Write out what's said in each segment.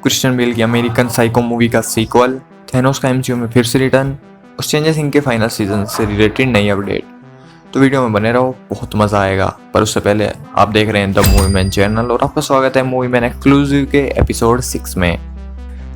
Christian Bale की American psycho movie का sequel, Thanos का एमसीयू में फिर से रिटर्न और स्ट्रेंजर थिंग्स के फाइनल सीजन से रिलेटेड नई अपडेट। तो वीडियो में बने रहो, बहुत मजा आएगा। पर उससे पहले आप देख रहे हैं द मूवी मैन चैनल और आपका स्वागत है मूवी मैन एक्सक्लूसिव के एपिसोड 6 में।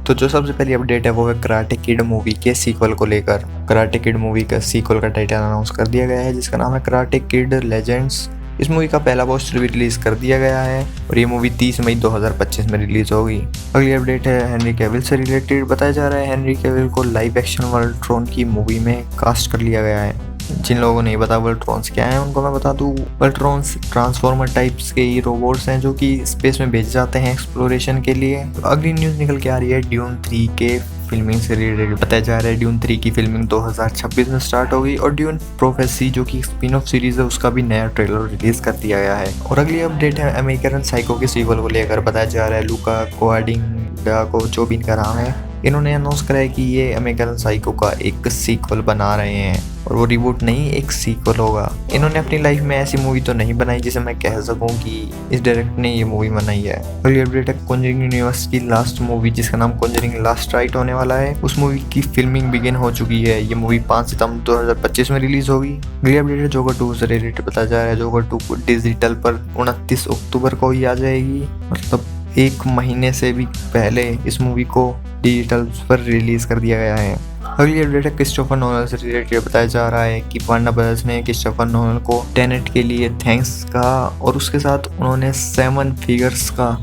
तो जो सबसे पहली अपडेट है वो है कराटे किड मूवी के सीक्वल को लेकर। कराटे किड मूवी का सीक्वल का टाइटल अनाउंस कर दिया गया है, जिसका नाम है कराटे किड लेजेंड्स। इस मूवी का पहला पोस्टर भी रिलीज कर दिया गया है और ये मूवी 30 मई 2025 में रिलीज होगी। अगली अपडेट है हेनरी कैविल से रिलेटेड। बताया जा रहा है हेनरी कैविल को लाइव एक्शन वर्ल्ट्रॉन की मूवी में कास्ट कर लिया गया है। जिन लोगों को नहीं पता वर्ल्ट्रॉन्स क्या है उनको मैं बता दूं, वर्ल्ट्रॉन्स ट्रांसफॉर्मर टाइप्स के ही रोबोट्स हैं जो कि स्पेस में भेजे जाते हैं एक्सप्लोरेशन के लिए। तो अगली न्यूज निकल के आ रही है ड्यून 3 के फिल्मिंग से रिलेटेड। बताया जा रहा है ड्यून 3 की फिल्मिंग 2026 में स्टार्ट होगी और ड्यून प्रोफेसी जो कि स्पिन ऑफ सीरीज है उसका भी नया ट्रेलर रिलीज कर दिया गया है। और अगली अपडेट है अमेरिकन साइको के सीक्वल को लेकर। बताया जा रहा है लुका कोआडिंगा को, जो भी इनका नाम है, इन्होंने अनाउंस करा है कि ये अमेरिकन साइको का एक सीक्वल बना रहे हैं और वो रिबूट नहीं एक सीक्वल होगा। इन्होंने अपनी लाइफ में ऐसी मूवी तो नहीं बनाई जिसे मैं कह सकूं कि इस डायरेक्टर ने ये मूवी बनाई है। अगली अपडेट है कॉन्जरिंग यूनिवर्स की लास्ट मूवी जिसका नाम कॉन्जरिंग लास्ट राइट होने वाला है। उस मूवी की फिल्मिंग बिगिन हो चुकी है। ये मूवी 5 सितंबर 2025 में रिलीज होगी। अगली अपडेट है जोकर 2 से रिलेटेड। बताया जा रहा है जोकर 2 को डिजिटल पर 29 अक्टूबर को ही आ जाएगी, मतलब एक महीने से भी पहले इस मूवी को डिजिटल पर रिलीज कर दिया गया है। अगली अपडेट है क्रिस्टोफर नोलन से रिलेटेड। बताया जा रहा है कि वार्नर ब्रदर्स ने क्रिस्टोफर नोलन को टेनेट के लिए थैंक्स कहा और उसके साथ उन्होंने 7 फिगर्स का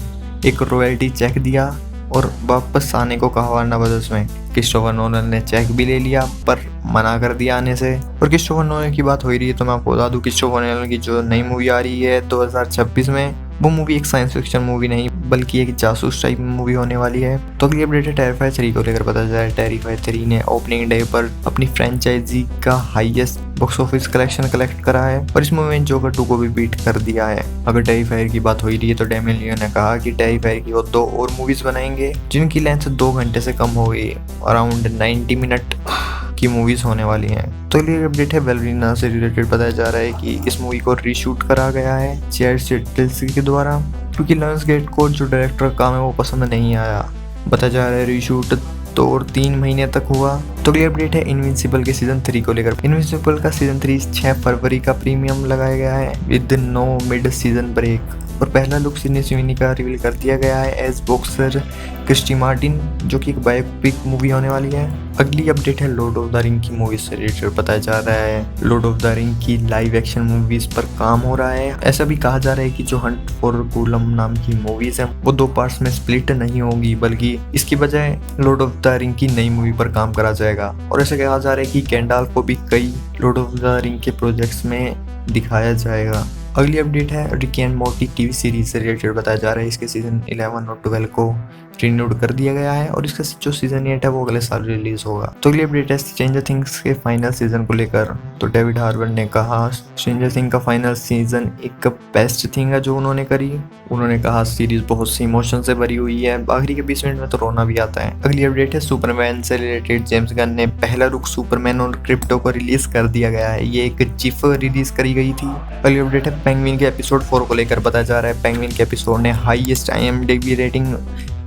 एक रॉयल्टी चेक दिया और वापस आने को कहा वार्नर ब्रदर्स में। क्रिस्टोफर नोलन ने चेक भी ले लिया पर मना कर दिया आने से। और क्रिस्टोफर नोलन की बात हो रही है तो मैं आपको बता दूं, क्रिस्टोफर नोलन की जो नई मूवी आ रही है 2026 में, वो मूवी एक साइंस फिक्शन मूवी नहीं बल्कि एक जासूस टाइप मूवी होने वाली है। तो अगली अपडेट है टेरिफायर 3 को लेकर। बताया जा रहा है टेरिफायर 3 ने ओपनिंग डे पर अपनी फ्रेंचाइजी का highest box office collection collect करा है और इस मूवी में जोकर 2 को भी बीट कर दिया है। अगर टेरिफायर की बात हो रही है तो डैमियन लियो ने कहा कि टेरिफायर की वो 2 और मूवीज बनाएंगे जिनकी लेंथ 2 घंटे से कम होगी, अराउंड 90 मिनट की मूवीज होने वाली हैं। तो अगली अपडेट है वेलरीना से रिलेटेड। बताया जा रहा है कि इस मूवी को रीशूट करा गया है चैड स्टेल्सी के द्वारा क्योंकि लायंसगेट को जो डायरेक्टर का काम है वो पसंद नहीं आया। बताया जा रहा है रीशूट तो और 3 महीने तक हुआ। तो अगली अपडेट है इनविंसिबल के सीजन 3 को लेकर। इनविंसिबल का सीजन 3 6 फरवरी का प्रीमियम लगाया गया है with no mid season break और पहला लुक सिडनी स्वीनी का रिवील कर दिया गया है एज बॉक्सर क्रिस्टी मार्टिन, जो कि एक बायोपिक मूवी होने वाली है। अगली अपडेट है लॉर्ड ऑफ द रिंग की मूवी से रिलेटेड। बताया जा रहा है लॉर्ड ऑफ द रिंग की लाइव एक्शन मूवीज पर काम हो रहा है। ऐसा भी कहा जा रहा है कि जो हंट फॉर गोलम नाम की मूवीज है वो 2 पार्ट्स में स्प्लिट नहीं होगी बल्कि इसकी बजाय लॉर्ड ऑफ द रिंग की नई मूवी पर काम करा जाएगा। और ऐसा कहा जा रहा है कि गैंडाल्फ को भी कई लॉर्ड ऑफ द रिंग के प्रोजेक्ट्स में दिखाया जाएगा। अगली अपडेट है Rick and Morty TV series से रिलेटेड। बताया जा रहा है इसके सीजन 11 और 12 को रिन्यूड कर दिया गया है और इसका जो सीजन 8 है वो अगले साल रिलीज होगा। तो अगली अपडेट है स्ट्रेंजर थिंग्स के फाइनल सीजन को लेकर। तो डेविड हार्बर ने कहा स्ट्रेंजर थिंग्स का फाइनल सीजन एक बेस्ट थिंग है जो उन्होंने करी। उन्होंने कहा सीरीज बहुत सी इमोशन से भरी हुई है, आखिरी के 20 मिनट में तो रोना भी आता है। अगली अपडेट है सुपरमैन से रिलेटेड। जेम्स गन ने पहला लुक सुपरमैन और क्रिप्टो को रिलीज कर दिया गया है, ये एक जिफ रिलीज करी गई थी। अगली अपडेट है पेंगुइन के एपिसोड 4 को लेकर। बताया जा रहा है पेंगुइन के एपिसोड ने हाईएस्ट IMDb रेटिंग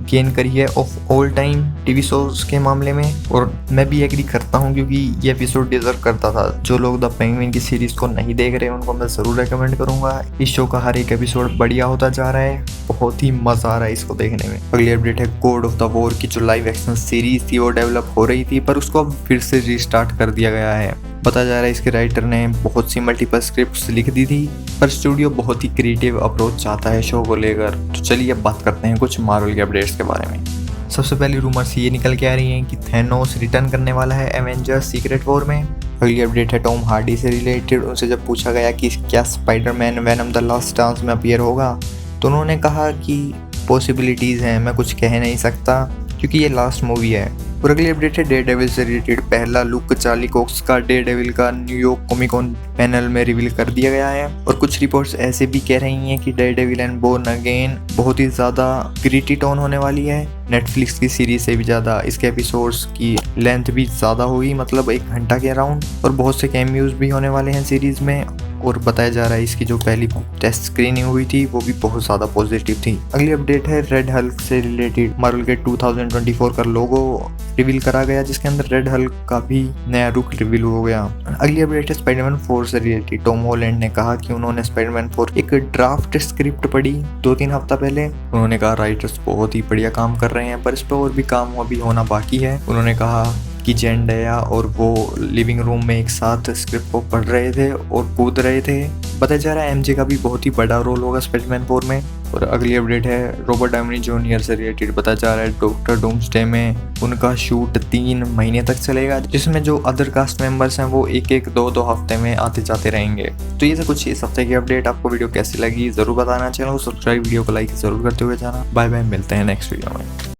गेन करी है of all time TV shows के मामले में और मैं भी एग्री करता हूं क्योंकि ये एपिसोड डिजर्व करता था। जो लोग द पेंगुइन की सीरीज को नहीं देख रहे हैं उनको मैं जरूर रेकमेंड करूंगा। इस शो का हर एक एपिसोड बढ़िया होता जा रहा है, बहुत ही मजा आ रहा है इसको देखने में। अगली अपडेट है गॉड ऑफ द वॉर की जो लाइव एक्शन सीरीज थी वो डेवलप हो रही थी पर उसको अब फिर से रीस्टार्ट कर दिया गया है। बताया जा रहा है इसके राइटर ने बहुत सी मल्टीपल स्क्रिप्ट्स लिख दी थी पर स्टूडियो बहुत ही क्रिएटिव अप्रोच चाहता है शो को लेकर। तो चलिए अब बात करते हैं कुछ मार्वल के अपडेट्स के बारे में। सबसे पहली रूमर्स ये निकल के आ रही हैं कि थैनोस रिटर्न करने वाला है एवेंजर्स सीक्रेट वॉर में। अगली अपडेट है टॉम हार्डी से रिलेटेड। उनसे जब पूछा गया कि क्या Spiderman venom the last dance में अपीयर होगा तो उन्होंने कहा कि पॉसिबिलिटीज़ हैं, मैं कुछ कह नहीं सकता क्योंकि ये लास्ट मूवी है। और अगली अपडेट है डेयरडेविल से रिलेटेड। पहला लुक चार्ली कॉक्स का डेयरडेविल का न्यूयॉर्क कॉमिक कॉन पैनल में रिवील कर दिया गया है और कुछ रिपोर्ट्स ऐसे भी कह रही हैं कि डेयरडेविल एंड बोर्न अगेन बहुत ही ज़्यादा ग्रिटी टोन होने वाली है, नेटफ्लिक्स की सीरीज से भी ज़्यादा। इसके एपिसोड्स की लेंथ भी ज़्यादा होगी, मतलब 1 घंटा के अराउंड, और बहुत से कैमियोज भी होने वाले हैं सीरीज में और बताया जा रहा है इसकी जो पहली टेस्ट स्क्रीनिंग हुई थी वो भी बहुत ज़्यादा पॉजिटिव थी। अगली अपडेट है रेड हल्क से रिलेटेड। मार्वल के 2024 का लोगो रिवील करा गया जिसके अंदर रेड हल्क का भी नया रुख रिवील हो गया। अगली अपडेट है स्पाइडरमैन 4 से रिलेटेड। टॉम हॉलैंड ने कहा कि उन्होंने स्पाइडरमैन 4 एक ड्राफ्ट स्क्रिप्ट पढ़ी 2-3 हफ्ता पहले। उन्होंने कहा राइटर्स बहुत ही बढ़िया काम कर रहे हैं पर इस पर और भी काम अभी होना बाकी है। उन्होंने कहा कि जेंडाया और वो लिविंग रूम में एक साथ स्क्रिप्ट को पढ़ रहे थे और कूद रहे थे। बताया जा रहा है एमजे का भी बहुत ही बड़ा रोल होगा स्पाइडरमैन 4 में। और अगली अपडेट है रॉबर्ट डाउनी जूनियर से रिलेटेड। बताया जा रहा है डॉक्टर डूम्सडे में उनका शूट 3 महीने तक चलेगा जिसमें जो अदर कास्ट मेंबर्स हैं वो एक 2 हफ्ते में आते जाते रहेंगे। तो ये सब कुछ इस हफ्ते की अपडेट। आपको वीडियो कैसी लगी ज़रूर बताना। चैनल को सब्सक्राइब, वीडियो को लाइक ज़रूर करते हुए जाना। बाय बाय, मिलते हैं नेक्स्ट वीडियो में।